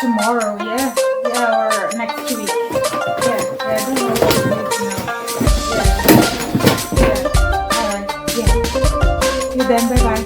Tomorrow, or next week. I don't know what it is now. Alright, See you then, bye-bye.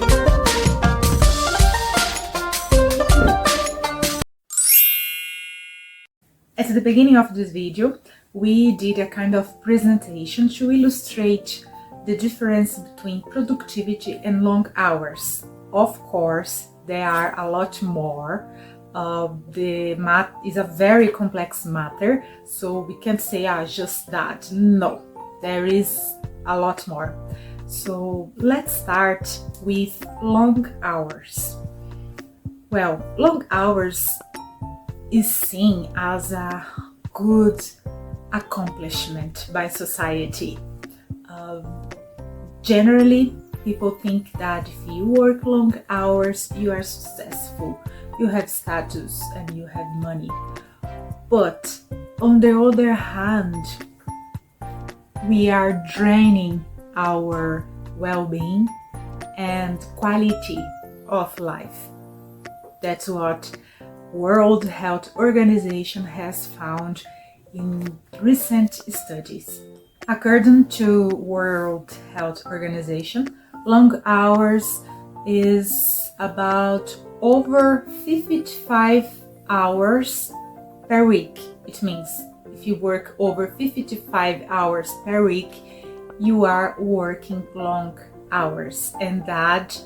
At the beginning of this video, we did a kind of presentation to illustrate the difference between productivity and long hours. Of course, there are a lot more. The math is a very complex matter, so we can't say just that. No, there is a lot more. So let's start with long hours. Well, long hours is seen as a good accomplishment by society. Generally, people think that if you work long hours, you are successful, you have status, and you have money. But on the other hand, we are draining our well-being and quality of life. That's what World Health Organization has found in recent studies. According to World Health Organization, long hours is about over 55 hours per week. It means if you work over 55 hours per week, you are working long hours, and that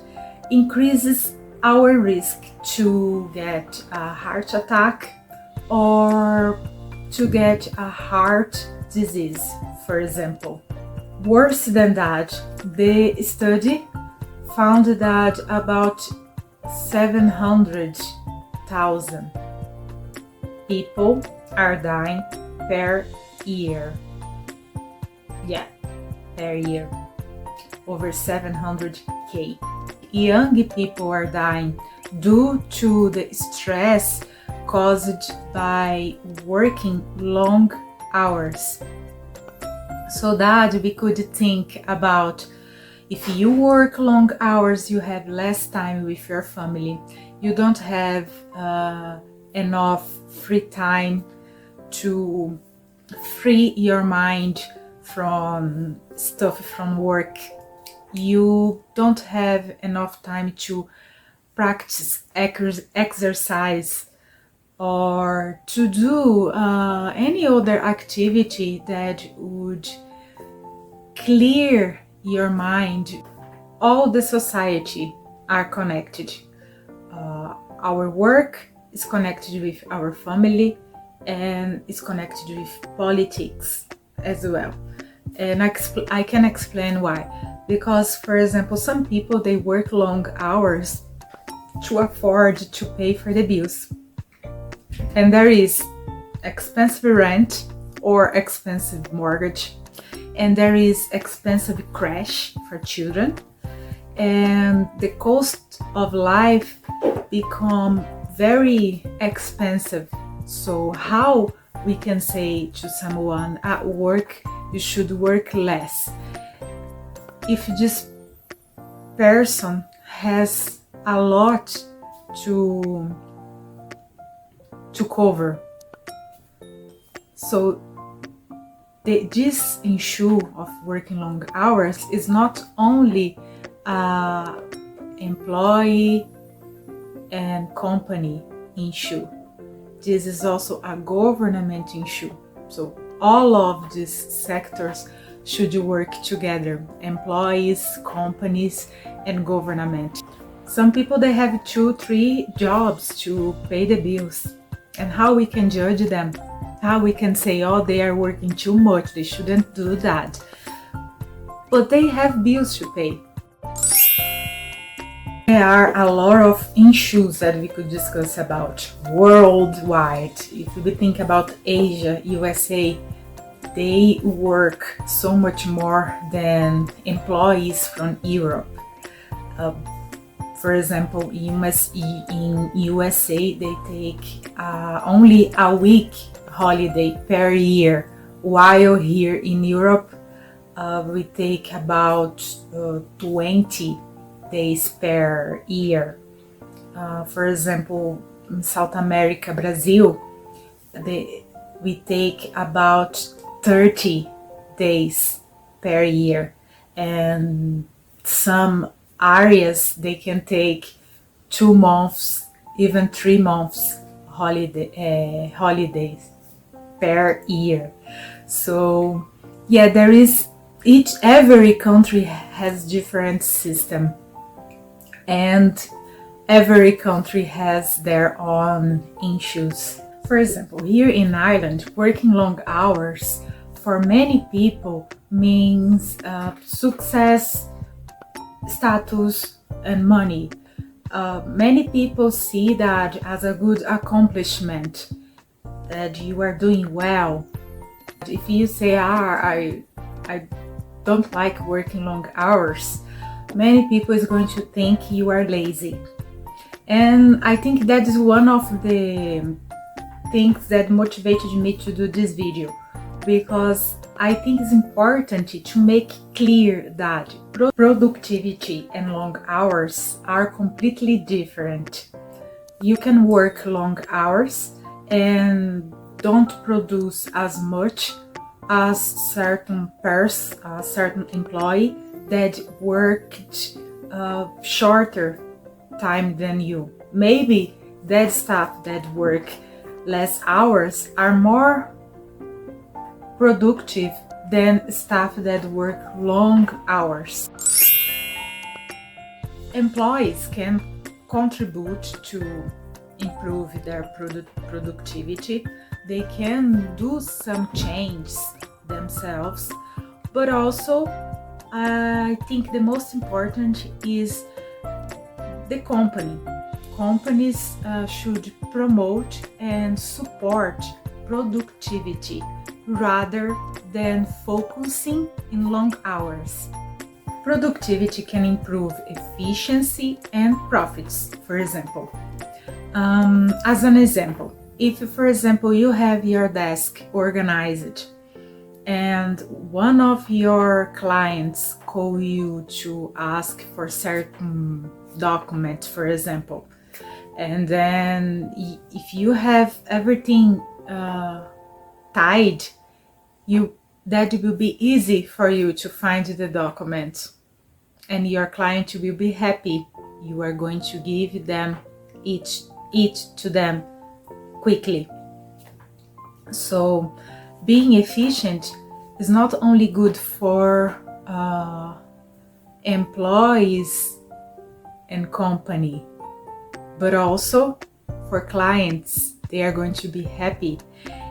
increases our risk to get a heart attack or to get a heart disease, for example. Worse than that, the study found that about 700,000 people are dying per year. Per year. Over 700k. Young people are dying due to the stress caused by working long hours. So that we could think about, if you work long hours, you have less time with your family. You don't have enough free time to free your mind from stuff from work. You don't have enough time to practice exercise or to do any other activity that would clear your mind. All the society are connected. Our work is connected with our family and is connected with politics as well. And I can explain why. Because, for example, some people, they work long hours to afford to pay for the bills. And there is expensive rent or expensive mortgage. And there is expensive crash for children. And the cost of life become very expensive. So how we can say to someone at work, you should work less, if this person has a lot to cover? So this issue of working long hours is not only employee and company issue. This is also a government issue. So all of these sectors should work together: employees, companies, and government. Some people, they have 2, 3 jobs to pay the bills. And how we can judge them? How we can say, oh, they are working too much, they shouldn't do that. But they have bills to pay. There are a lot of issues that we could discuss about worldwide. If we think about Asia, USA, they work so much more than employees from Europe. For example, in USA, they take only a week holiday per year, while here in Europe, we take about 20 days per year. For example, in South America, Brazil, we take about 30 days per year, and some areas they can take 2 months, even 3 months holidays per year. So yeah, there is every country has different system, and every country has their own issues. For example, here in Ireland, working long hours for many people means success, status, and money. Many people see that as a good accomplishment, that you are doing well. If you say, I don't like working long hours, many people is going to think you are lazy. And I think that is one of the things that motivated me to do this video, because I think it's important to make clear that productivity and long hours are completely different. You can work long hours and don't produce as much as certain employee that worked shorter time than you. Maybe that staff that work less hours are more productive than staff that work long hours. Employees can contribute to improve their productivity. They can do some changes themselves, but also I think the most important is the company. Companies should promote and support productivity rather than focusing in long hours. Productivity can improve efficiency and profits, for example. As an example, if, for example, you have your desk organized and one of your clients call you to ask for certain document, for example, and then if you have everything tied, that will be easy for you to find the document, and your client will be happy. You are going to give them it to them quickly. So being efficient is not only good for employees and company, but also for clients. They are going to be happy,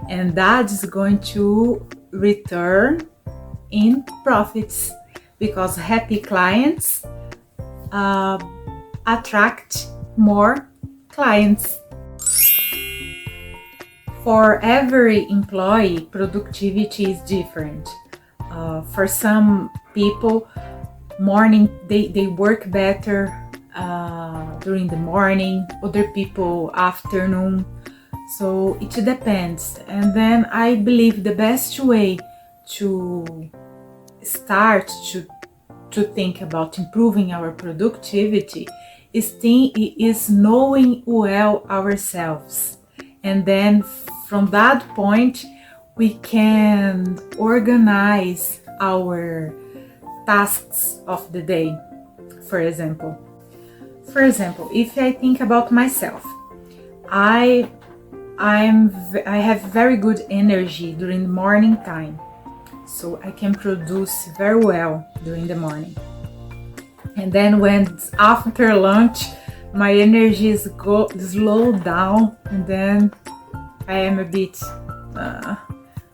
and that is going to return in profits, because happy clients attract more clients. For every employee, productivity is different. For some people, they work better during the morning, other people afternoon. So it depends. And then I believe the best way to start to think about improving our productivity is knowing well ourselves. And then from that point, we can organize our tasks of the day. For example, if I think about myself, I I have very good energy during the morning time, so I can produce very well during the morning. And then when it's after lunch, my energy is slow down, and then I am a bit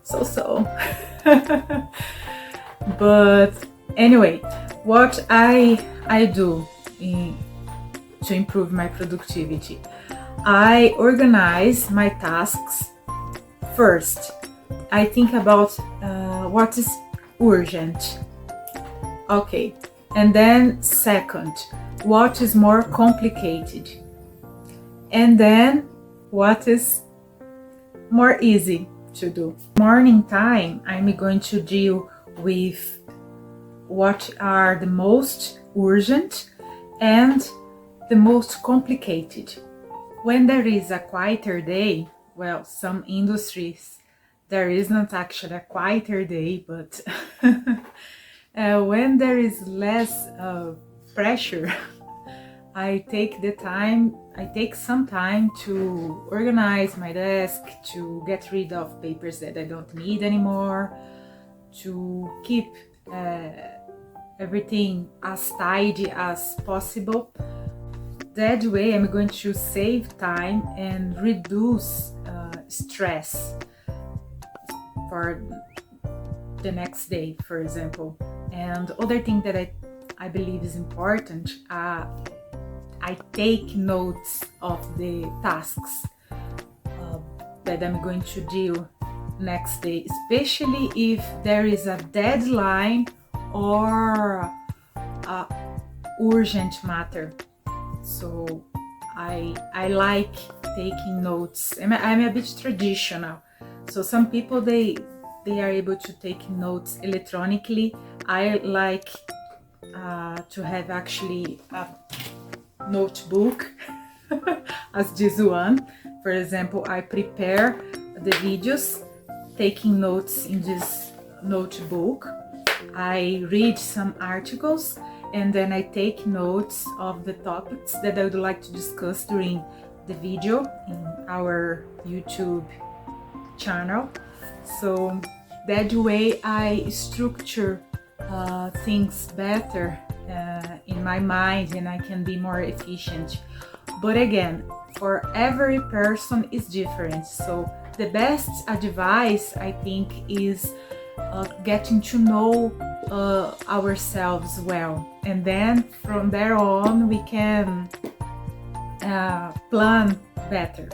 so. But anyway, what I do to improve my productivity, I organize my tasks first. I think about what is urgent. Okay. And then second, what is more complicated? And then what is more easy to do? Morning time, I'm going to deal with what are the most urgent and the most complicated. When there is a quieter day, well, some industries, there is not actually a quieter day, but when there is less pressure, I take some time to organize my desk, to get rid of papers that I don't need anymore, to keep everything as tidy as possible. That way I'm going to save time and reduce stress for the next day, for example. And other thing that I believe is important, I take notes of the tasks that I'm going to do next day, especially if there is a deadline or a urgent matter. So I like taking notes. I'm a bit traditional. So some people they are able to take notes electronically. I like to have actually a notebook as this one. For example, I prepare the videos taking notes in this notebook. I read some articles and then I take notes of the topics that I would like to discuss during the video in our YouTube channel. So that way I structure things better in my mind and I can be more efficient. But again, for every person is different. So the best advice I think is getting to know ourselves well, and then from there on we can plan better.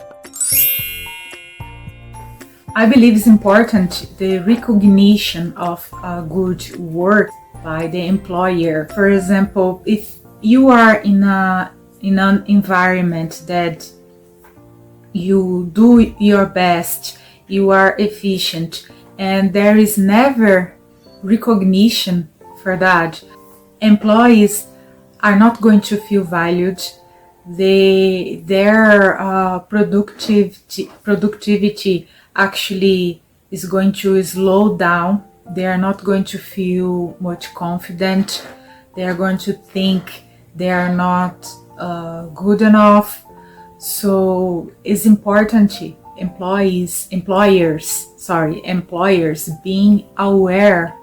I believe it's important the recognition of good work by the employer. For example, if you are in an environment that you do your best, you are efficient, and there is never recognition for that, employees are not going to feel valued. Their productivity actually is going to slow down. They are not going to feel much confident. They are going to think they are not good enough. So it's important employers being aware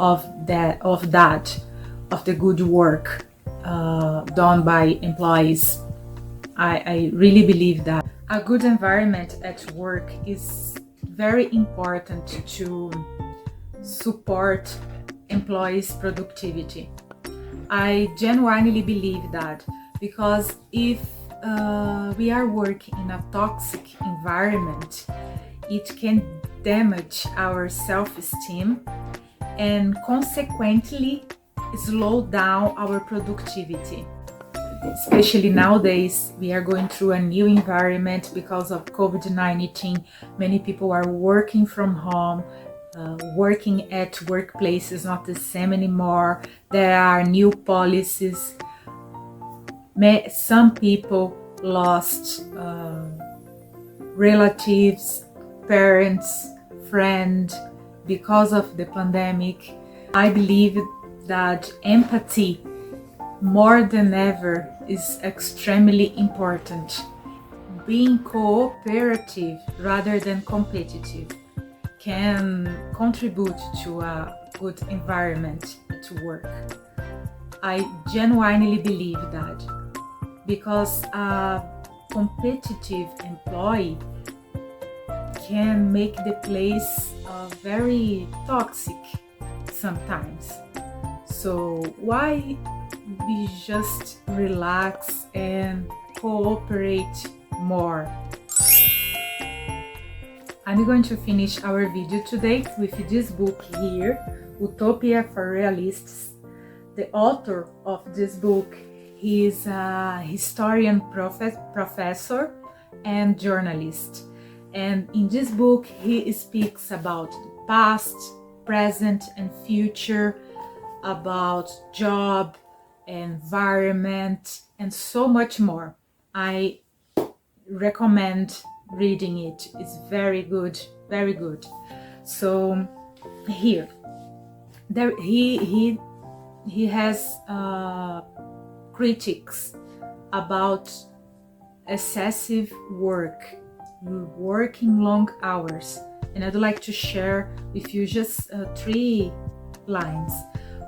of the good work done by employees. I really believe that a good environment at work is very important to support employees' productivity. I genuinely believe that, because if we are working in a toxic environment, it can damage our self-esteem and consequently slow down our productivity. Especially nowadays, we are going through a new environment because of COVID-19. Many people are working from home. Working at workplace is not the same anymore. There are new policies. Some people lost relatives, parents, friends because of the pandemic. I believe that empathy, more than ever, is extremely important. being cooperative rather than competitive can contribute to a good environment to work. I genuinely believe that, because a competitive employee can make the place very toxic sometimes. So why we just relax and cooperate more? I'm going to finish our video today with this book here, Utopia for Realists. The author of this book is a historian, professor and journalist. And in this book, he speaks about the past, present, and future, about job, environment, and so much more. I recommend reading it. It's very good, very good. So here, he has critics about excessive work, working long hours, and I'd like to share with you just 3 lines.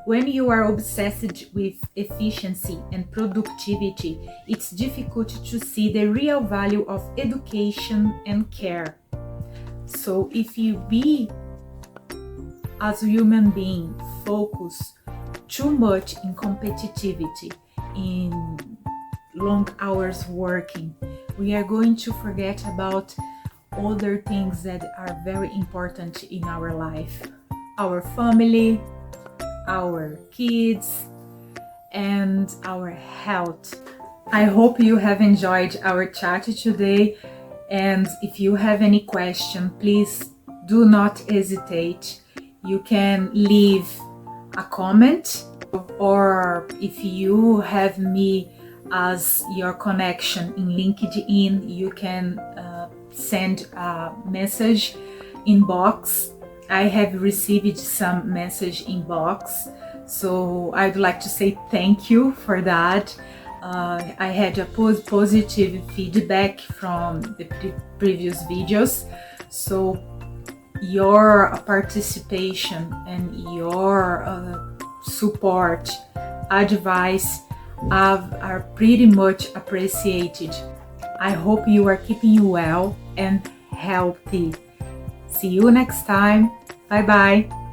When you are obsessed with efficiency and productivity, it's difficult to see the real value of education and care. So if you be, as a human being, focus too much in competitivity, in long hours working, we are going to forget about other things that are very important in our life: our family, our kids, and our health. I hope you have enjoyed our chat today, and if you have any question, please do not hesitate. You can leave a comment, or if you have me as your connection in LinkedIn, you can send a message inbox. I have received some message inbox, so I'd like to say thank you for that. I had a positive feedback from the previous videos, so your participation and your support, advice are pretty much appreciated. I hope you are keeping well and healthy. See you next time. Bye bye.